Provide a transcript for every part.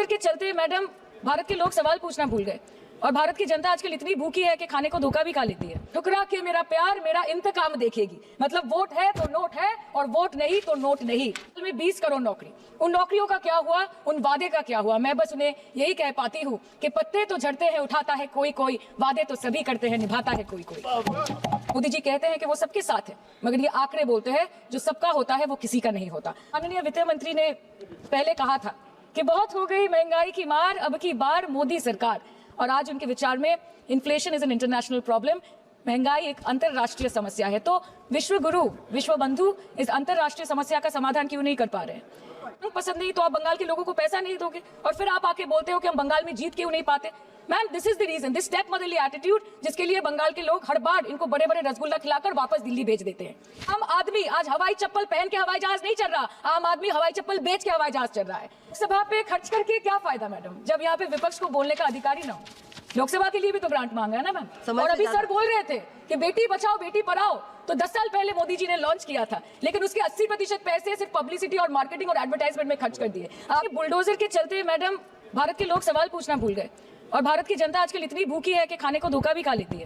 के चलते मैडम भारत के लोग सवाल पूछना भूल गए और भारत की जनता आजकल इतनी भूखी है कि खाने को धोखा भी खा लेती है। ठुकरा के मेरा प्यार मेरा इंतकाम देखेगी, मतलब वोट है तो नोट है और वोट नहीं तो नोट नहीं। में 20 करोड़ नौकरी, उन नौकरियों का क्या हुआ, उन वादे का क्या हुआ? मैं बस उन्हें यही कह पाती हूँ कि पत्ते तो झड़ते हैं उठाता है कोई कोई, वादे तो सभी करते हैं निभाता है कोई कोई। मोदी जी कहते हैं कि वो सबके साथ है, मगर ये आंकड़े बोलते हैं जो सबका होता है वो किसी का नहीं होता। माननीय वित्त मंत्री ने पहले कहा था कि बहुत हो गई महंगाई की मार, अब की बार मोदी सरकार। और आज उनके विचार में inflation is an international problem, महंगाई एक अंतरराष्ट्रीय समस्या है। तो विश्व गुरु विश्व बंधु इस अंतरराष्ट्रीय समस्या का समाधान क्यों नहीं कर पा रहे हैं? पसंद नहीं तो आप बंगाल के लोगों को पैसा नहीं दोगे और फिर आप आके बोलते हो कि हम बंगाल में जीत क्यों नहीं पाते। Ma'am, this is the reason, this step motherly attitude, जिसके लिए बंगाल के लोग हर बार इनको बड़े बड़े रसगुल्ला खिलाकर वापस दिल्ली भेज देते हैं। आम आदमी आज हवाई चप्पल पहन के हवाई जहाज नहीं चल रहा, आम आदमी हवाई चप्पल बेच के हवाई जहाज चल रहा है। सभा पे खर्च करके क्या फायदा मैडम, जब यहाँ पे विपक्ष को बोलने का अधिकार ही ना हो। लोकसभा के लिए भी तो ग्रांट मांगा है ना मैम। और अभी सर बोल रहे थे कि बेटी बचाओ बेटी पढ़ाओ, तो 10 साल पहले मोदी जी ने लॉन्च किया था, लेकिन उसके 80% पैसे सिर्फ पब्लिसिटी और मार्केटिंग और एडवर्टाइजमेंट में खर्च कर दिए। आप बुलडोजर के चलते मैडम भारत के लोग सवाल पूछना भूल गए और भारत की जनता आजकल इतनी भूखी है कि खाने को धोखा भी खा लेती है।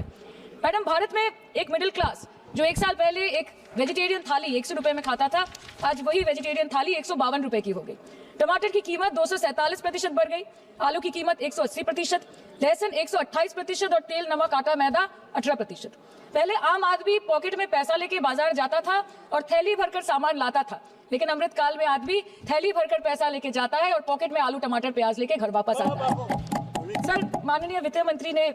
मैडम, भारत में एक मिडिल क्लास जो 1 साल पहले एक वेजिटेरियन थाली 100 रुपए में खाता था, आज वही वेजिटेरियन थाली 152 रुपए की हो गई। टमाटर की कीमत 247% बढ़ गई, आलू की कीमत 180%, लहसुन 128% और तेल नमक आटा मैदा 18%। पहले आम आदमी पॉकेट में पैसा लेके बाजार जाता था और थैली भरकर सामान लाता था, लेकिन अमृत काल में आदमी थैली भरकर पैसा लेके जाता है और पॉकेट में आलू टमाटर प्याज लेके घर वापस आता है। सर, माननीय वित्त मंत्री ने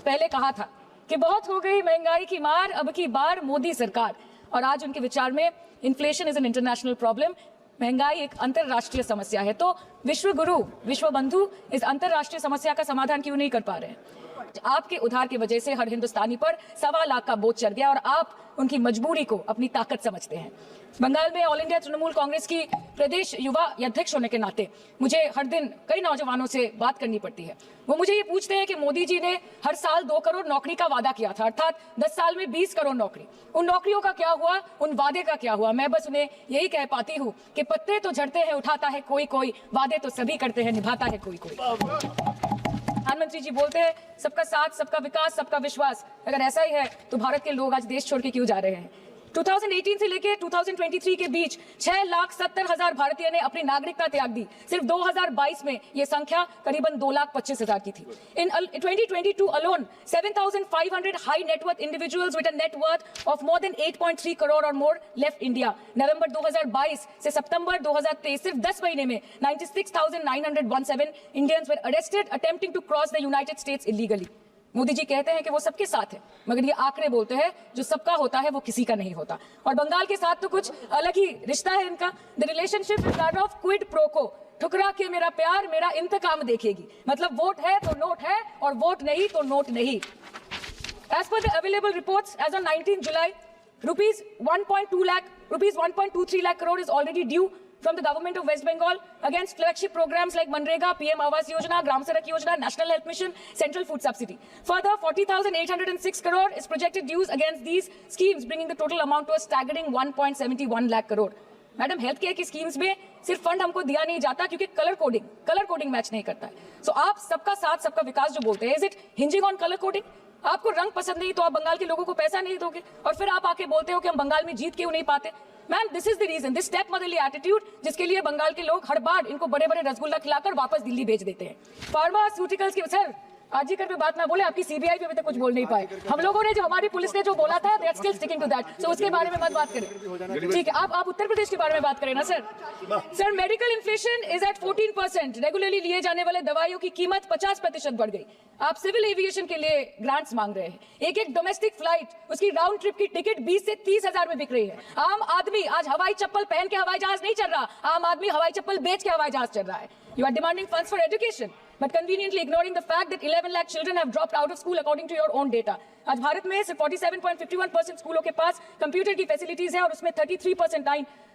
पहले कहा था कि बहुत हो गई महंगाई की मार, अब की बार मोदी सरकार। और आज उनके विचार में inflation is an international problem, महंगाई एक अंतरराष्ट्रीय समस्या है। तो विश्व गुरु विश्व बंधु इस अंतरराष्ट्रीय समस्या का समाधान क्यों नहीं कर पा रहे हैं? आपके उधार की वजह से हर हिंदुस्तानी पर 1.25 लाख का बोझ चढ़ गया और आप उनकी मजबूरी को अपनी ताकत समझते हैं। बंगाल में ऑल इंडिया तृणमूल कांग्रेस की प्रदेश युवा अध्यक्ष होने के नाते मुझे हर दिन कई नौजवानों से बात करनी पड़ती है। वो मुझे ये पूछते हैं कि मोदी जी ने हर साल 2 करोड़ नौकरी का वादा किया था, अर्थात 10 साल में 20 करोड़ नौकरी, उन नौकरियों का क्या हुआ, उन वादे का क्या हुआ? मैं बस उन्हें यही कह पाती हूँ कि पत्ते तो झड़ते हैं उठाता है कोई कोई, वादे तो सभी करते हैं निभाता है कोई कोई। प्रधानमंत्री जी बोलते हैं सबका साथ सबका विकास सबका विश्वास। अगर ऐसा ही है तो भारत के लोग आज देश छोड़ के क्यों जा रहे हैं? 2018 से लेके 2023 के बीच 6,70,000 भारतीय ने अपनी नागरिकता त्याग दी। सिर्फ 2022 में ये संख्या करीबन 2,25,000 की थी। इन 2022 alone 7,500 high net worth individuals with a net worth of more than 8.3 crore or more left India. नवंबर 2022 से सितंबर 2023 सिर्फ 10 महीने में 96,917 Indians were arrested attempting to cross the United States illegally. Modi ji कहते हैं कि वो सबके साथ है, मगर ये आंकड़े बोलते हैं जो सबका होता है वो किसी का नहीं होता। और बंगाल के साथ तो कुछ अलग ही रिश्ता है इनका। The relationship is that of quid pro को, ठुकरा के मेरा प्यार मेरा इंतकाम देखेगी, मतलब वोट है तो नोट है और वोट नहीं तो नोट नहीं। As per the available reports, as on 19 July, rupees 1.23 lakh crore is already due from the government of West Bengal against flagship programs like Manrega, PM Awas Yojana, Gram Sadak Yojana, National Health Mission, Central Food Subsidy. Further, 40,806 crore is projected dues against these schemes, bringing the total amount to a staggering 1.71 lakh crore. Madam, health care की schemes में सिर्फ fund हमको दिया नहीं जाता क्योंकि colour coding match नहीं करता है। सो आप सबका साथ सबका विकास जो बोलते हैं, is it hinging on colour coding? आपको रंग पसंद नहीं तो आप बंगाल के लोगों को पैसा नहीं दोगे और फिर आप आके बोलते हो कि हम बंगाल में जीत क्यों नहीं पाते। Ma'am, this is the reason, this step motherly attitude, जिसके लिए बंगाल के लोग हर बार इनको बड़े बड़े रसगुल्ला खिलाकर वापस दिल्ली भेज देते हैं। फार्मास्यूटिकल्स की सर आजीकर पे बात ना बोले, आपकी सीबीआई पे अभी तक कुछ बोल नहीं पाए। हम लोगों ने जो हमारी पुलिस ने जो बोला था, that's still sticking to that. So उसके बारे में मत बात करें, ठीक है? आप उत्तर प्रदेश के बारे में बात करें ना sir. Sir, medical inflation is at 14%। Regularly लिए जाने वाले दवाइयों की कीमत 50% बढ़ गई। आप सिविल एविएशन के लिए ग्रांट्स मांग रहे हैं। एक डोमेस्टिक फ्लाइट, उसकी राउंड ट्रिप की टिकट 20 से 30,000 में बिक रही है। आम आदमी आज हवाई चप्पल पहन के हवाई जहाज नहीं चल रहा, आम आदमी हवाई चप्पल बेच के हवाई जहाज चल रहा है। You are demanding funds for education, but conveniently ignoring the fact that 11 lakh children have dropped out of school according to your own data. आज भारत में सिर्फ 47.51% स्कूलों के पास कंप्यूटर की फैसिलिटीज है और उसमें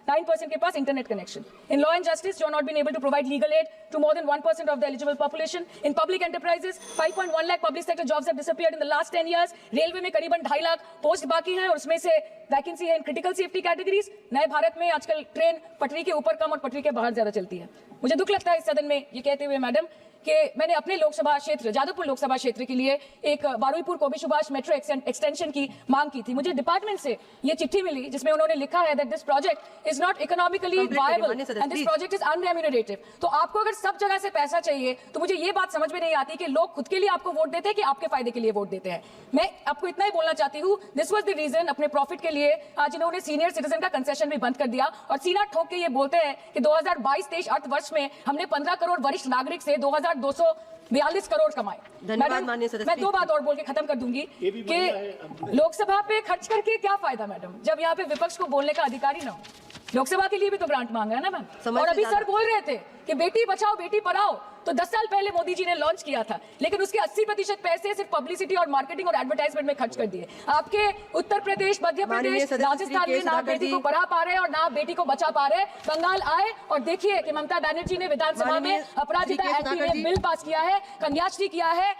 9% के पास internet connection. In law and justice, you are not been able to provide legal aid to more than 1% of the eligible population. In public enterprises, 5.1 lakh public sector jobs have disappeared in the last 10 years. Railway में करीबन 2.5 lakh post बाकी है और उसमें से vacancy है in critical safety categories. नए भारत में आजकल ट्रेन पटरी के ऊपर कम और पटरी के बाहर ज्यादा चलती है। मुझे दुख लगता है इस सदन में ये कहते हुए मैडम कि मैंने अपने लोकसभा क्षेत्र जादवपुर लोकसभा क्षेत्र के लिए एक बारुईपुर कोबी सुभाष मेट्रो एक्सटेंशन की मांग की थी। मुझे डिपार्टमेंट से ये चिट्ठी मिली जिसमें उन्होंने लिखा है that this project is not economically viable and this project is unremunerative. तो आपको अगर सब जगह से पैसा चाहिए तो मुझे ये बात समझ में नहीं आती कि लोग खुद के लिए आपको वोट देते हैं कि आपके फायदे के लिए वोट देते हैं। मैं आपको इतना ही बोलना चाहती हूँ, दिस वाज द रीजन अपने प्रॉफिट के लिए आज इन्होंने सीनियर सिटीजन का कंसेशन भी बंद कर दिया और सीना ठोक के ये बोलते हैं कि 2022-23 अर्थ वर्ष में हमने 15 करोड़ वरिष्ठ नागरिक से 2242 करोड़ कमाए। मैडम मैं 2 बात और बोल के खत्म कर दूंगी कि लोकसभा पे खर्च करके क्या फायदा मैडम, जब यहाँ पे विपक्ष को बोलने का अधिकार ही ना हो। लोकसभा के लिए भी तो ग्रांट मांगा है ना मैम। और अभी सर बोल रहे थे कि बेटी बचाओ बेटी पढ़ाओ, तो 10 साल पहले मोदी जी ने लॉन्च किया था, लेकिन उसके 80% पैसे सिर्फ पब्लिसिटी और मार्केटिंग और एडवर्टाइजमेंट में खर्च कर दिए। आपके उत्तर प्रदेश, मध्य प्रदेश, राजस्थान में ना बेटी को पढ़ा पा रहे और ना बेटी को बचा पा रहे। बंगाल आए और देखिए कि ममता बनर्जी ने विधानसभा में अपराजिता एक्ट बिल पास किया है, कन्याश्री किया है।